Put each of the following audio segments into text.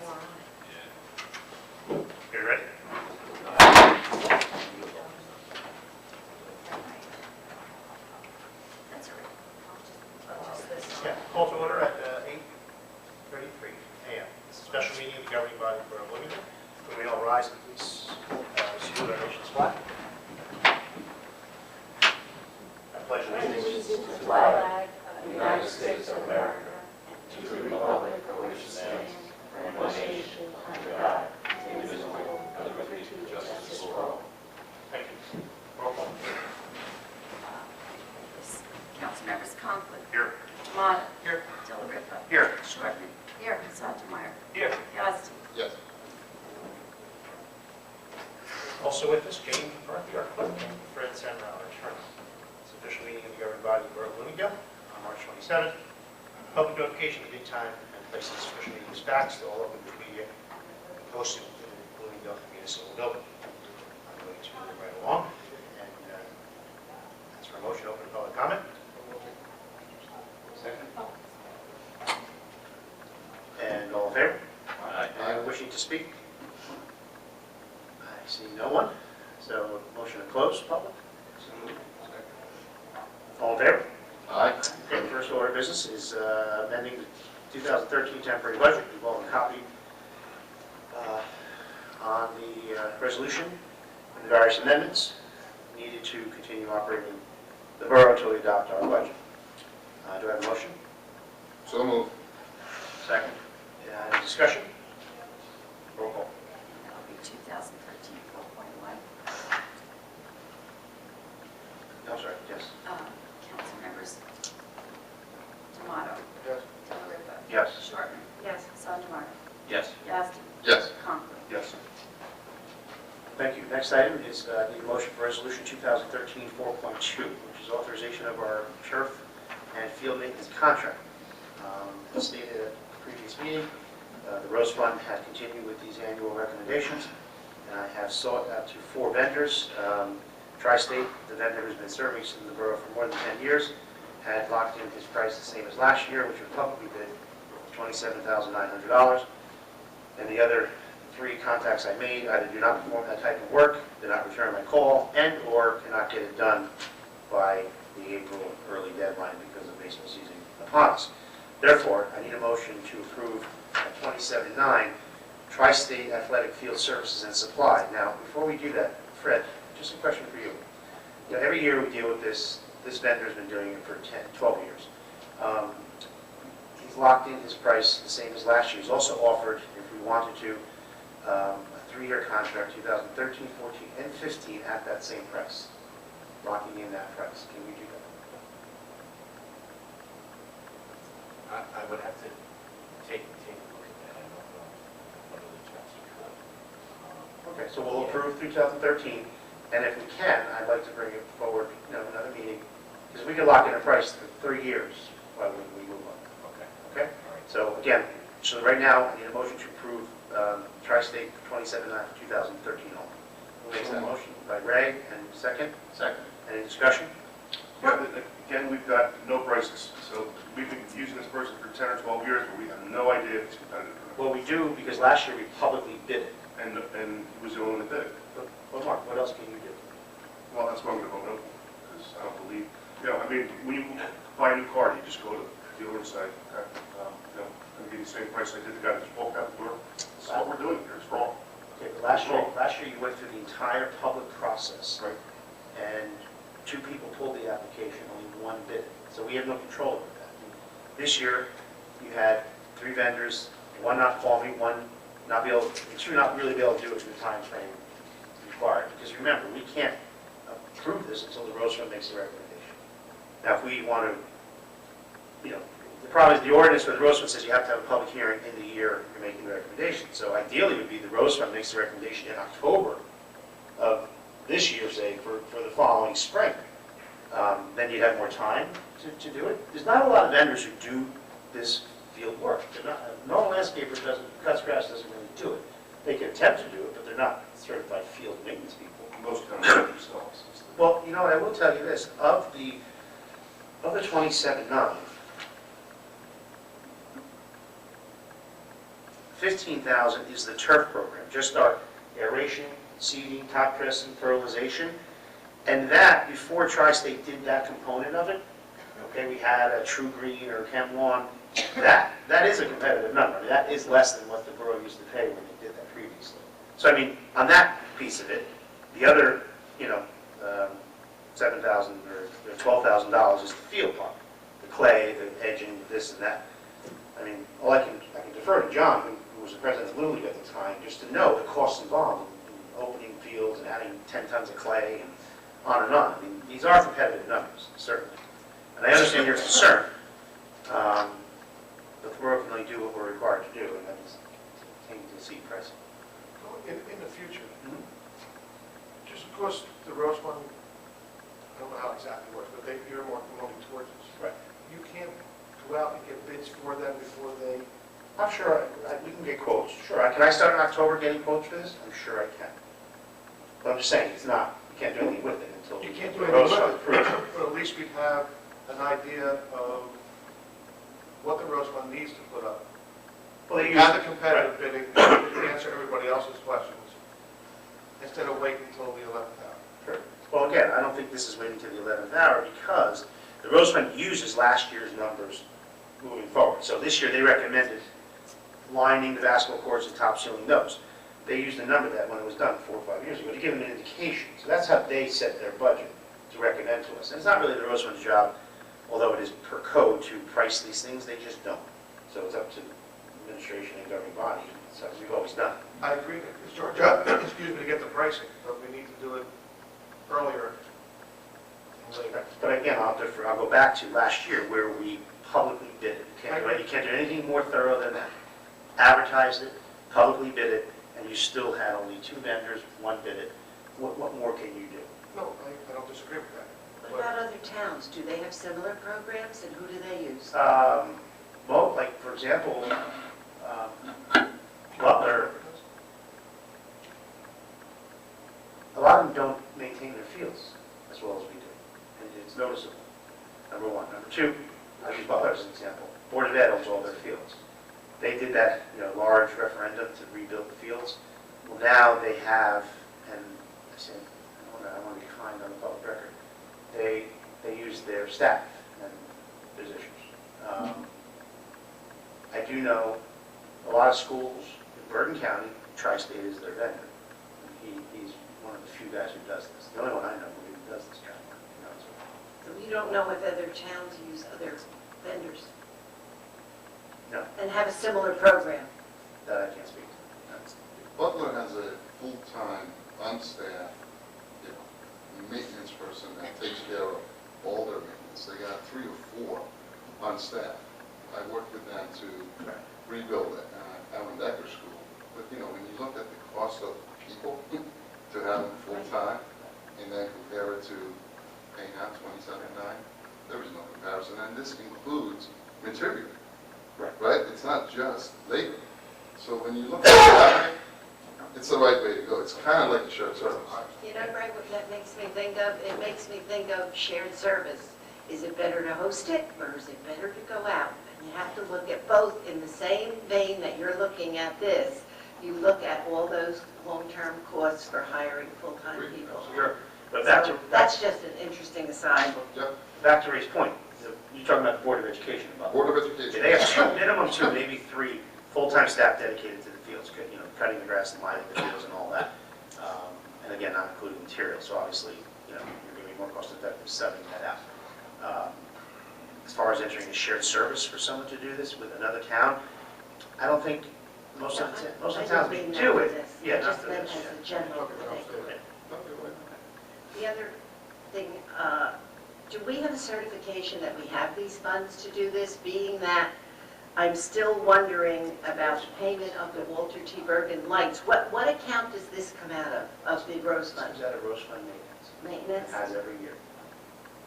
You ready? That's all right. Yeah, call to order at 8:33 a.m. It's a special meeting of the governing body for Bloomingdale. Can we all rise and please salute our nation's flag? I pledge allegiance To the flag of the United States of America, and to the republic for which it stands, one nation, under God, indivisible, with liberty and justice for all. Thank you. Roll call. Council members Conklin. Here. Tomato. Here. Delariva. Here. Shortman. Here. Sondemire. Here. Yazdi. Yes. Also with us, Jane McCarthy, our clerk, and Fred Senra, our attorney. It's an official meeting of the governing body of the Borough of Bloomingdale on March 27th. Public notification of the date, time, and place of this official meeting is faxed to all open media and posted within the Bloomingdale Municipal Building. I'm going to move right along and ask for a motion to open public comment. Second. And all in favor? Aye. Anyone wishing to speak? I see no one. So motion to close public. All in favor? Aye. Okay, the first order of business is amending the 2013 temporary budget. We've all copied on the resolution and the various amendments needed to continue operating the borough until we adopt our budget. Do I have a motion? So moved. Second. Any discussion? Roll call. That'll be 2013 4.1. I'm sorry, yes. Council members Tomato. Yes. Delariva. Yes. Shortman. Yes. Sondemire. Yes. Yazdi. Yes. Conklin. Yes. Thank you. Next item is the motion for resolution 2013 4.2, which is authorization of our turf and field maintenance contract. As stated at the previous meeting, the Rose Fund had continued with these annual recommendations, and I have sought out to 4 vendors. Tri-State, the vendor who's been serving in the borough for more than 10 years, had locked in his price the same as last year, which was publicly bid $27,900. And the other 3 contacts I made either do not perform that type of work, did not return my call, and/or cannot get it done by the April early deadline because of baseball season upon us. Therefore, I need a motion to approve 27.9 Tri-State Athletic Field Services and Supply. Now, before we do that, Fred, just a question for you. You know, every year we deal with this. This vendor's been doing it for 12 years. He's locked in his price the same as last year. He's also offered, if we wanted to, a 3-year contract, 2013, 14, and 15 at that same price, locking in that price. Can we do that? I would have to take a look at that. I don't know what are the chances for. Okay, so we'll approve through 2013, and if we can, I'd like to bring it forward, another meeting, because we can lock in a price for 3 years while we move on. Okay. Okay? All right. So again, right now, I need a motion to approve Tri-State 27.9 for 2013 only. Who makes that motion? By Ray, and second? Second. Any discussion? Yeah, again, we've got no prices, so we've been using this person for 10 or 12 years, but we have no idea if it's competitive or not. Well, we do, because last year we publicly bid it. And he was the only one that did it. Well, Mark, what else can you do? Well, that's why I'm going to vote no, because I don't believe, I mean, when you buy a new car, you just go to the dealer and say, okay, I'm going to give you the same price I did the guy that just walked out the door. This is what we're doing here, it's wrong. Okay, but last year you went through the entire public process. Right. And 2 people pulled the application, only 1 bid it. So we have no control over that. This year, you had 3 vendors, 1 not call me, 1 not be able, 2 not really be able to do it in the time frame required. Because remember, we can't approve this until the Rose Fund makes a recommendation. Now, if we want to, the problem is the ordinance for the Rose Fund says you have to have a public hearing in the year you're making the recommendation. So ideally, it would be the Rose Fund makes the recommendation in October of this year, say, for the following spring. Then you'd have more time to do it. There's not a lot of vendors who do this field work. They're not, a normal landscaper cuts grass doesn't really do it. They can attempt to do it, but they're not certified field maintenance people. Most towns do it themselves. Well, what, I will tell you this, of the 27.9, $15,000 is the turf program, just our aeration, seeding, top dressing, fertilization. And that, before Tri-State did that component of it, okay, we had a True Green or Chem Lawn, that is a competitive number. That is less than what the borough used to pay when they did that previously. So I mean, on that piece of it, the other, $7,000 or $12,000 is the field part, the clay, the edging, this and that. I mean, I can defer to John, who was the president of Little League at the time, just to know the costs involved in opening fields and adding 10 tons of clay and on and on. I mean, these are competitive numbers, certainly. And I understand your concern, but the borough can only do what we're required to do, and that is continue to seed pricing. In the future, just because the Rose Fund, I don't know how it exactly works, but they earmark the money towards this. Right. You can't go out and get bids for them before they, I'm sure we can get quotes. Sure. Can I start in October getting quotes for this? I'm sure I can. But I'm just saying, it's not, you can't do anything with it until you can't the do anything Rose Fund with it, approves. but at least we'd have an idea of what the Rose Fund needs to put up. Well, they Have use- the competitive bidding, to answer everybody else's questions, instead of waiting until the 11th hour. Sure. Well, again, I don't think this is waiting to the 11th hour because the Rose Fund uses last year's numbers moving forward. So this year, they recommended lining the basketball courts and top sealing those. They used a number that when it was done 4 or 5 years ago to give them an indication. So that's how they set their budget to recommend to us. And it's not really the Rose Fund's job, although it is per code to price these things, they just don't. So it's up to administration and governing body. So we've always done it. I agree, it's our job, excuse me, to get the pricing, but we need to do it earlier and later. But again, I'll go back to last year where we publicly bid it. You can't do anything more thorough than that. Advertised it, publicly bid it, and you still had only 2 vendors, 1 bid it. What more can you do? No, I don't disagree with that. What about other towns? Do they have similar programs, and who do they use? Well, like, for example, Butler, a lot of them don't maintain their fields as well as we do. And it's noticeable, number one. Number two, I'll use Butler as an example. Board of Ed owns all their fields. They did that, large referendum to rebuild the fields. Well, now they have, and I said, I want to be kind on the public record, they use their staff and positions. I do know a lot of schools in Bergen County, Tri-State is their vendor. He's one of the few guys who does this. The only one I know who does this kind of work. So you don't know if other towns use other vendors No, and have a similar program? that I can't speak to. That's- Butler has a full-time, on-staff, maintenance person that takes care of all their maintenance. They got 3 or 4 on staff. I worked with them to rebuild it Allen Decker School. But, when you look at the cost of people to have them full-time and then compare it to paying out $27,900, there is no comparison. And this includes material, right? It's not just labor. So when you look at that, it's the right way to go. It's kind of like a shared service. You know, Greg, what that makes me think of? It makes me think of shared service. Is it better to host it, or is it better to go out? And you have to look at both in the same vein that you're looking at this. You look at all those long-term costs for hiring full-time people. Sure. But back So to, that's just an interesting aside. Yep, back to Ray's point, you're talking about the Board of Education. Board of Yeah, Education. they have 2, minimum 2, maybe 3 full-time staff dedicated to the fields, cutting the grass and lining the fields and all that. And again, not including material, so obviously, you're going to be more cost-effective subbing that out. As far as entering a shared service for someone to do this with another town, I don't think most of the towns may do it. Yeah, I not just for meant this, as yeah. a general thing. The other thing, do we have a certification that we have these funds to do this, being that I'm still wondering about the payment of the Walter T. Bergen lights? What account does this come out of the Rose Fund? Comes out of Rose Fund maintenance. Maintenance? It has every year.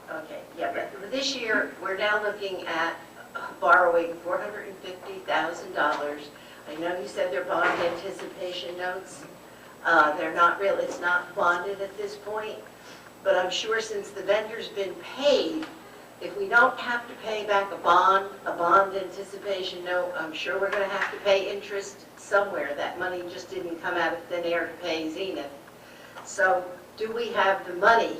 Okay, yeah, but this year, we're now looking at borrowing $450,000. I know you said they're bond anticipation notes. They're not real, it's not bonded at this point, but I'm sure since the vendor's been paid, if we we don't have to pay back a bond anticipation note. I'm sure we're going to have to pay interest somewhere. That money just didn't come out of thin air to pay Zenith. So do we have the money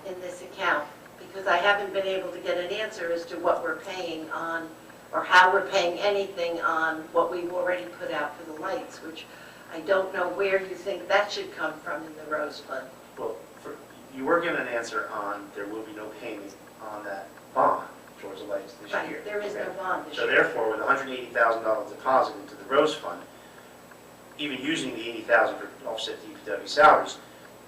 in this account? Because I haven't been able to get an answer as to what we're paying on, or how we're paying anything on what we've already put out for the lights, which I don't know where you think that should come from in the Rose Fund. Well, you were given an answer on there will be no payment on that bond towards the lights this year. Right, there is no Okay? bond this So year. therefore, with $180,000 deposit into the Rose Fund, even using the $80,000 for offset DPW salaries,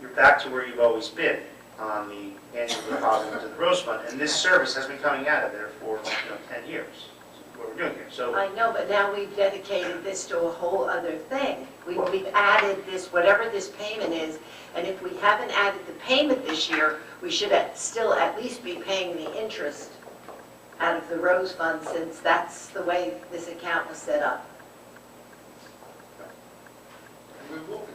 you're back to where you've always been on the annual deposit into the Rose Fund, and this service has been coming out of there for 10 years. That's what we're doing here. So I know, but now we've dedicated this to a whole other thing. We've added this, whatever this payment is, and if we haven't added the payment this year, we should still at least be paying the interest out of the Rose Fund, since that's the way this account was set up. And we will be,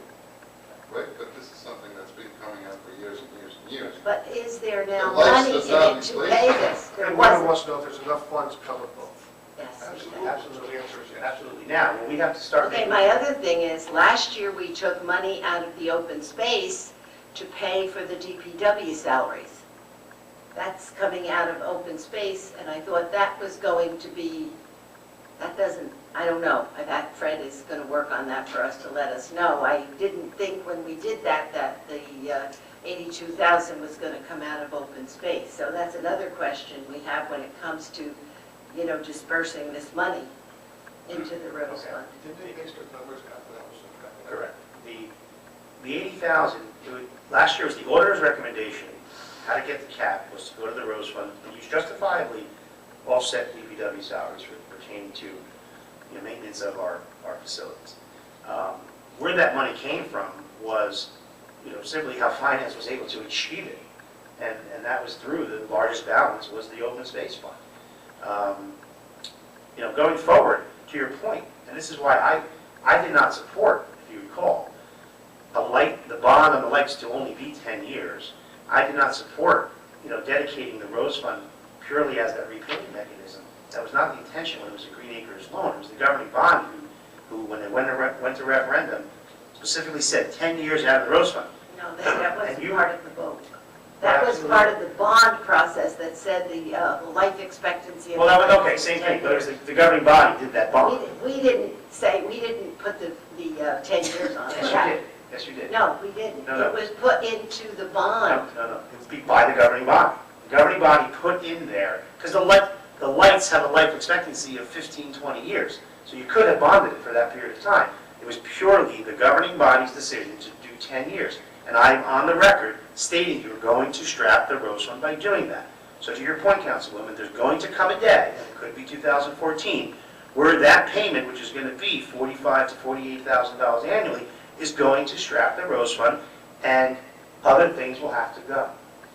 right? But this is something that's been coming out for years and years and years. But is there now The lights money does in not it to replace pay it. this? There And one wasn't. wants to know if there's enough funds to cover both. Yes. Absolutely, absolutely, the answer is yes. absolutely. Now, when we have to start Okay, making... my other thing is, last year we took money out of the open space to pay for the DPW salaries. That's coming out of open space, and I thought that was going to be, that doesn't, I don't know. Fred is going to work on that for us to let us know. I didn't think when we did that the 82,000 was going to come out of open space. So that's another question we have when it comes to, dispersing this money into the Rose Okay. Fund. Didn't they base their numbers after that was Correct. The 80,000, last year was the auditor's recommendation, how to get the cap was to go to the Rose Fund and use justifiably offset DPW salaries pertaining to maintenance of our facilities. Where that money came from was, simply how finance was able to achieve it. And that was through the largest balance was the open space fund. Going forward, to your point, and this is why I did not support, if you recall, the bond on the lights to only be 10 years. I did not support, dedicating the Rose Fund purely as that repayment mechanism. That was not the intention when it was a Green Acres loan. It was the governing body who when they went to referendum, specifically said 10 years out of the Rose Fund. No, that wasn't And you- part of the vote. That was part of the bond process that said the life expectancy of... Well, that was, okay, same thing, but it was the governing body did that bond. We didn't put the 10 years on it. Yes, you did. Yes, you did. No, we didn't. No, no. It was put into the bond. No. It's by the governing body. The governing body put in there, because the lights have a life expectancy of 15, 20 years. So you could have bonded it for that period of time. It was purely the governing body's decision to do 10 years. And I'm on the record stating you're going to strap the Rose Fund by doing that. So to your point, Councilwoman, there's going to come a day, and it could be 2014, where that payment, which is going to be $45,000 to $48,000 annually, is going to strap the Rose Fund, and other things will have to go.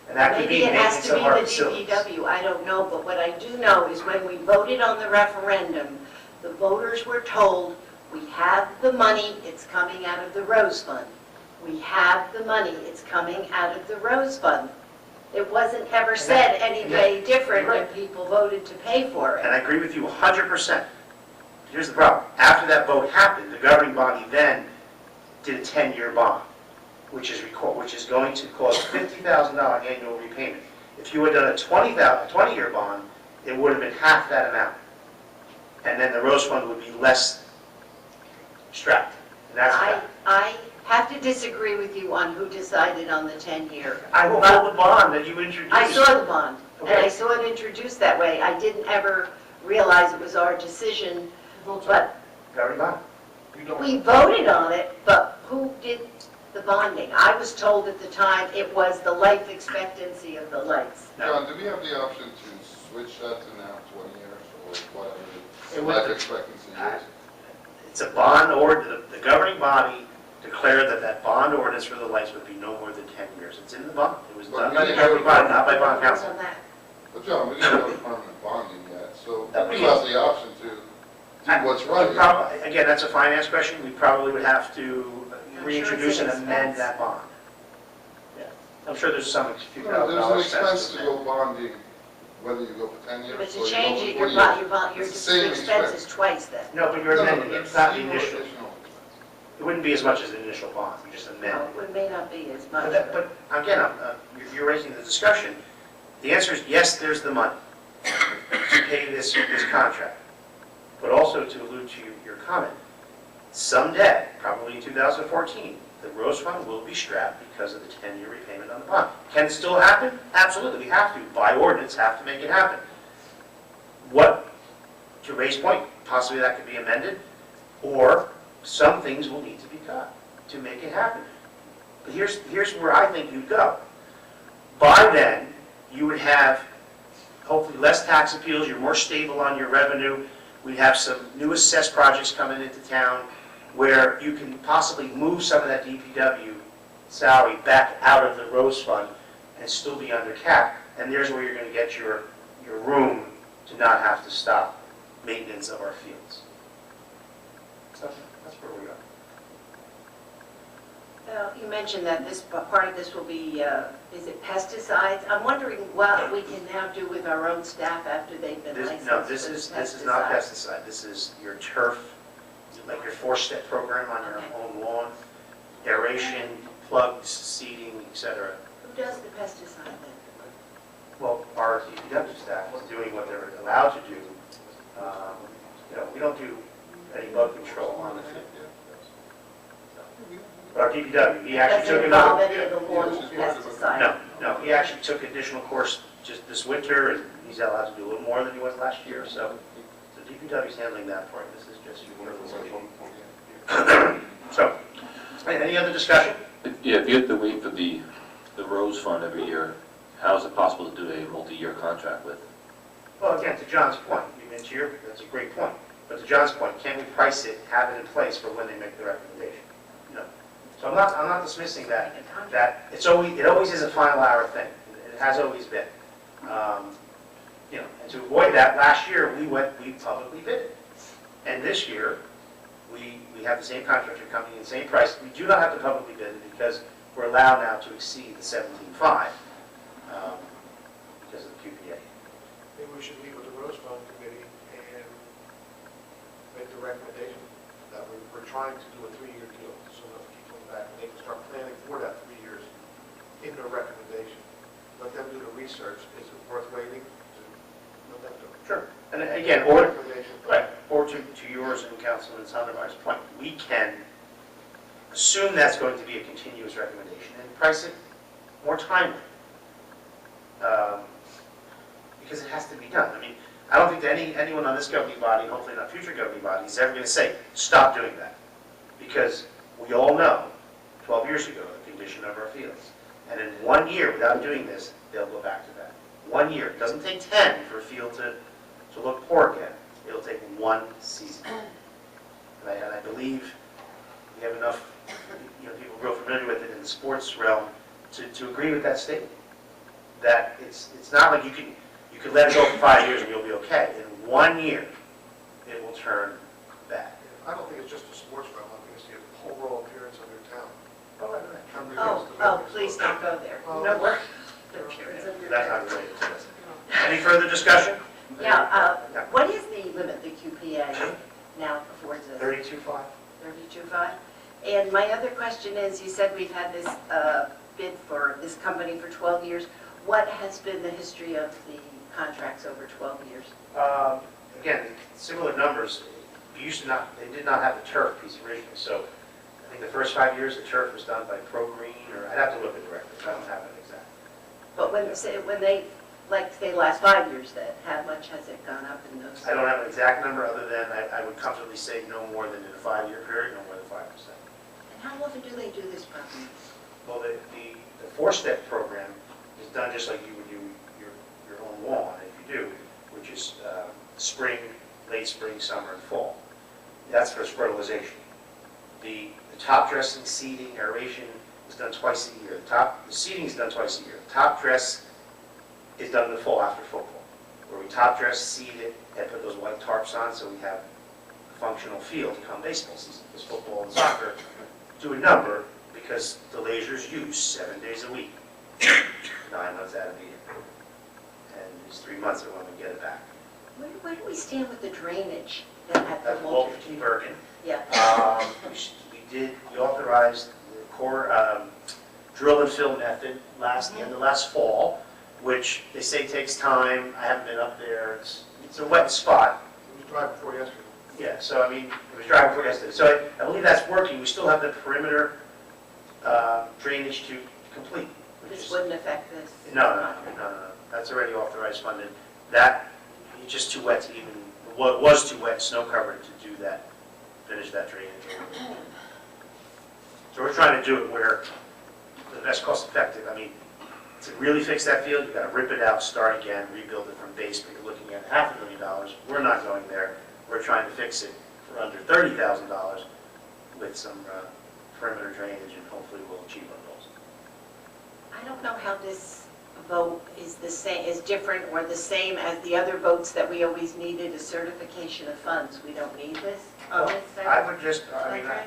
And that could be Maybe it has maintenance to of our be the facilities. DPW, I don't know, but what I do know is when we voted on the referendum, the voters were told, we have the money, it's coming out of the Rose Fund. We have the money, it's coming out of the Rose Fund. It wasn't ever said any way different when people voted to pay for And it. I agree with you 100%. Here's the problem. After that vote happened, the governing body then did a 10-year bond, which is going to cost $50,000 annual repayment. If you had done a 20-year bond, it would have been half that amount. And then the Rose Fund would be less strapped. And that's a fact. I have to disagree with you on who decided on the 10-year. I will hold the bond that you introduced. I saw the bond, and I Okay. saw it introduced that way. I didn't ever realize it was our decision, but Governing body. You don't. we voted on it, but who did the bonding? I was told at the time it was the life expectancy of the lights. John, do we have the option to switch that to now 20 years or whatever It the was life the- expectancy is? It's a bond order, the governing body declared that bond ordinance for the lights would be no more than 10 years. It's in the bond. It was done by the governing body, not by bond council. On that. But John, we didn't have a permanent bonding yet, so That we we- have the option to do what's right. Again, that's a finance question. We probably would have to I'm reintroduce sure and it's an amend expense. that bond. Yeah. I'm sure there's some few No, thousand There's an dollars expense to amend. go bonding whether you go for 10 years or But you to go change for it, 4 your years. It's the same expenses twice then. No, but you're No, no, amending it, that's it's not the zero initial. additional expense. It wouldn't be as much as the initial bond, you just amend No, it. it may not be as But much. that- but again, you're raising the discussion. The answer is yes, there's the money to pay this contract. But also to allude to your comment, someday, probably in 2014, the Rose Fund will be strapped because of the 10-year repayment on the bond. Can it still happen? Absolutely, we have to, by ordinance, have to make it happen. What, to Ray's point, possibly that could be amended, or some things will need to be cut to make it happen. But here's where I think you'd go. By then, you would have hopefully less tax appeals, you're more stable on your revenue, we have some new assessed projects coming into town where you can possibly move some of that DPW salary back out of the Rose Fund and still be under cap, and there's where you're going to get your room to not have to stop maintenance of our fields. So that's where we are. You mentioned that this, part of this will be, is it pesticides? I'm wondering what we can now do with our own staff after they've been licensed. No, this is not pesticides. pesticide, this is your turf, like your 4-step program on your own lawn, aeration, plugs, seeding, etc. Who does the pesticide then? Well, our DPW staff is doing what they're allowed to do. We don't do any bug control on the field. But our DPW, he actually took Doesn't involve another, any of the lawn pesticide? no, he actually took additional course just this winter, and he's allowed to do a little more than he was last year, so the DPW's handling that for him. This is just So, any other discussion? Yeah, if you have to wait for the Rose Fund every year, how is it possible to do a multi-year contract with? Well, again, to John's point, that's a great point, but to John's point, can we price it, have it in place for when they make the recommendation? No. So I'm not dismissing that it always is a final hour thing. It has always been. And to avoid that, last year we publicly bid it. And this year, we have the same contractor coming in, same price. We do not have to publicly bid it because we're allowed now to exceed the 17.5 because of the QPA. Maybe we should meet with the Rose Fund Committee and make the recommendation that we're trying to do a 3-year deal, so we'll keep coming back, and they can start planning for that 3 years in their recommendation. Let them do the research, is it worth waiting to let them do it? Sure. And again, or Recommendation. right, or to yours and Councilman Sondermeyer's point, we can assume that's going to be a continuous recommendation and price it more timely. Because it has to be done. I mean, I don't think that anyone on this governing body, and hopefully not future governing body, is ever going to say, stop doing that. Because we all know, 12 years ago, the condition of our fields. And in 1 year, without doing this, they'll go back to that. 1 year. It doesn't take 10 for a field to look poor again. It'll take 1 season. And I believe we have enough people real familiar with it in the sports realm to agree with that statement. That it's not like you could let it go for 5 years and you'll be okay. In 1 year, it will turn bad. I don't think it's just a sports realm, I think it's the overall appearance of their town. Oh, please don't go there. No work. That's not related to this. Any further discussion? Yeah, what is the limit the QPA now affords us? 32.5. 32.5? And my other question is, you said we've had this bid for this company for 12 years. What has been the history of the contracts over 12 years? Again, similar numbers. They did not have the turf piece originally, so I think the first 5 years, the turf was done by Pro Green, or I'd have to look at the records, I don't have it exact. But when they, like, say, last 5 years, then, how much has it gone up in those? I don't have an exact number, other than I would comfortably say no more than in a 5-year period, no more than 5%. And how often do they do this properly? Well, the 4-step program is done just like you would do your own lawn, if you do, which is spring, late spring, summer, and fall. That's for fertilization. The top dressing, seeding, aeration is done twice a year. The seeding is done twice a year. Top dress is done in the fall after football, where we top dress, seed it, and put those white tarps on so we have a functional field come baseball season. Because football and soccer do a number because the lasers use 7 days a week, 9 months out of the year. And is 3 months of when we get it back. Where do we stand with the drainage at the That's Walter Walter T. T. Bergen. Yeah. We authorized the core drill and fill method the end of last fall, which they say takes time. I haven't been up there. It's a wet spot. It was dry before yesterday. Yeah, so I mean, it was dry before yesterday. So I believe that's working. We still have the perimeter drainage to complete. which This is- wouldn't affect this? No. That's already authorized funded. That, it's just too wet to even, well, it was too wet, snow covered to do that, finish that drainage. So we're trying to do it where the best cost effective. I mean, to really fix that field, you've got to rip it out, start again, rebuild it from base, but you're looking at $500,000. We're not going there. We're trying to fix it for under $30,000 with some perimeter drainage, and hopefully we'll achieve our goals. I don't know how this vote is the same, is different or the same as the other votes that we always needed, a certification of funds. We don't need this on this side? I would just, Okay.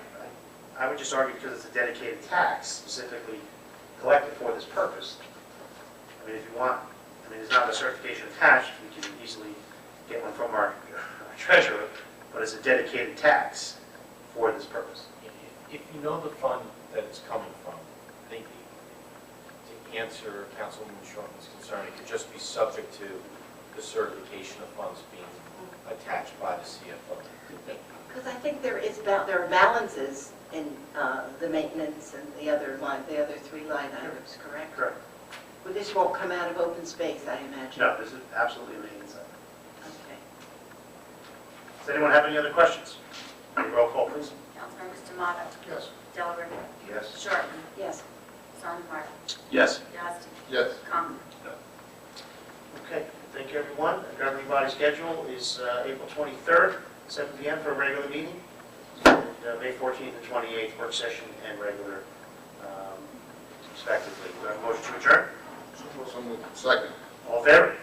I would just argue because it's a dedicated tax specifically collected for this purpose. I mean, if you want, I mean, there's not a certification attached, we can easily get one from our treasurer, but it's a dedicated tax for this purpose. If you know the fund that it's coming from, I think to answer Councilwoman Shortman's concern, it could just be subject to the certification of funds being attached by the CFO. Because I think there are balances in the maintenance and the other three line items, correct? Correct. Well, this won't come out of open space, I imagine? No, this is absolutely amazing. Okay. Does anyone have any other questions? Roll call, please. Councilmembers Tomato, Yes. Delariva, Yes. Sherman, Yes. Sondemire, Yes. Yazdi, Yes. Conklin. Okay, thank you, everyone. Our governing body schedule is April 23rd, 7 PM for a regular meeting, and May 14th and 28th, work session and regular, respectively. Do I have a motion to adjourn? Second. All in favor?